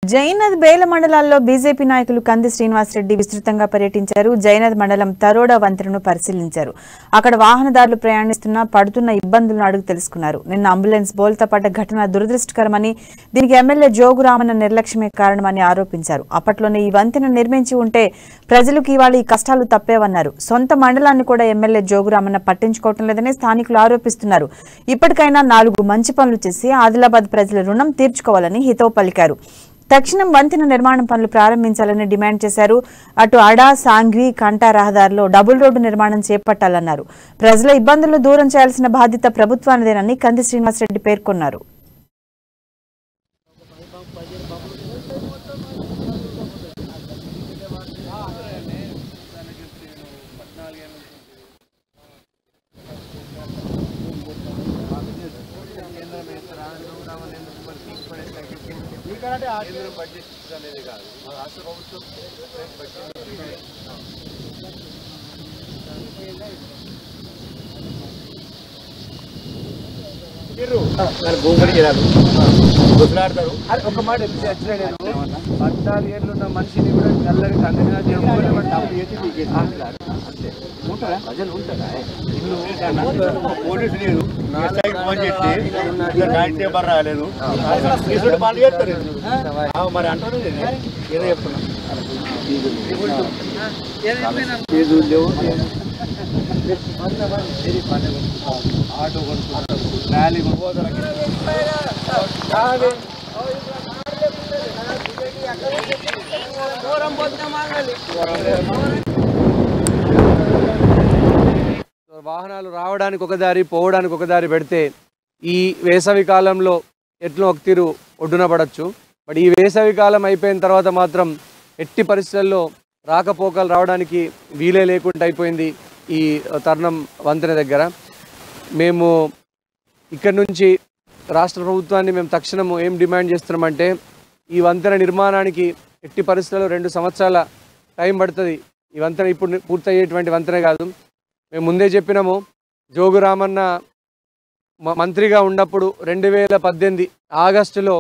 జైనద్ బేల మండలాల్లో బీజేపీ నాయకులు కంది శ్రీనివాసరెడ్డి విస్తృతంగా పర్యటించారు. జైనద్ మండలం తరోడా వంతెనను పరిశీలించారు. అక్కడ వాహనదారులు ప్రయాణిస్తున్నా పడుతున్న ఇబ్బందులను అడుగు తెలుసుకున్నారు. నిన్న అంబులెన్స్ బోల్తా పడ్డ ఘటన దురదృష్టకరమని, దీనికి ఎమ్మెల్యే జోగురామన్న నిర్లక్ష్యమే కారణమని ఆరోపించారు. అప్పట్లోనే ఈ వంతెన నిర్మించి ఉంటే ప్రజలకు ఇవాళ ఈ కష్టాలు తప్పేవన్నారు. సొంత మండలాన్ని కూడా ఎమ్మెల్యే జోగురామన్న పట్టించుకోవటం లేదని స్థానికులు ఆరోపిస్తున్నారు. ఇప్పటికైనా 4 మంచి పనులు చేసి ఆదిలాబాద్ ప్రజల రుణం తీర్చుకోవాలని హితవు పలికారు. తక్షణం వంతెన నిర్మాణం పనులు ప్రారంభించాలని డిమాండ్ చేశారు. అటు అడా సాంఘ్వి కంటా రహదారిలో డబుల్ రోడ్డు నిర్మాణం చేపట్టాలన్నారు. ప్రజల ఇబ్బందులను దూరం చేయాల్సిన బాధ్యత ప్రభుత్వానిదేనని కంది శ్రీనివాసరెడ్డి పేర్కొన్నారు. గుసలాడతారు ఒక మాట వచ్చిన నేను 14 ఏళ్ళు ఉన్న మనిషిని కూడా చల్లగా తండ్రిగా ప్రజలు ఉంటారా పోలీసు లేదు ఫోన్ చేసి రాలేదు పనులు చేస్తారు మరి అంటారు ఏదో చెప్తున్నా లేవు ఆటో కొనుక్కుంటారు ర్యాలీ వాహనాలు రావడానికి ఒక దారి పోవడానికి ఒక దారి పెడితే ఈ వేసవి కాలంలో ఎట్లా ఒక తీరు ఒడ్డున పడవచ్చు. బట్ ఈ వేసవి కాలం అయిపోయిన తర్వాత మాత్రం ఎట్టి పరిస్థితుల్లో రాకపోకలు రావడానికి వీలే లేకుండా అయిపోయింది. ఈ తరుణం వంతెన దగ్గర మేము ఇక్కడ నుంచి రాష్ట్ర ప్రభుత్వాన్ని మేము తక్షణం ఏం డిమాండ్ చేస్తున్నామంటే, ఈ వంతెన నిర్మాణానికి ఎట్టి పరిస్థితుల్లో 2 సంవత్సరాల టైం పడుతుంది. ఈ వంతెన ఇప్పుడు పూర్తయ్యేటువంటి వంతెన కాదు. మేము ముందే చెప్పినాము, జోగురామన్న మంత్రిగా ఉన్నప్పుడు 2018 ఆగస్టులో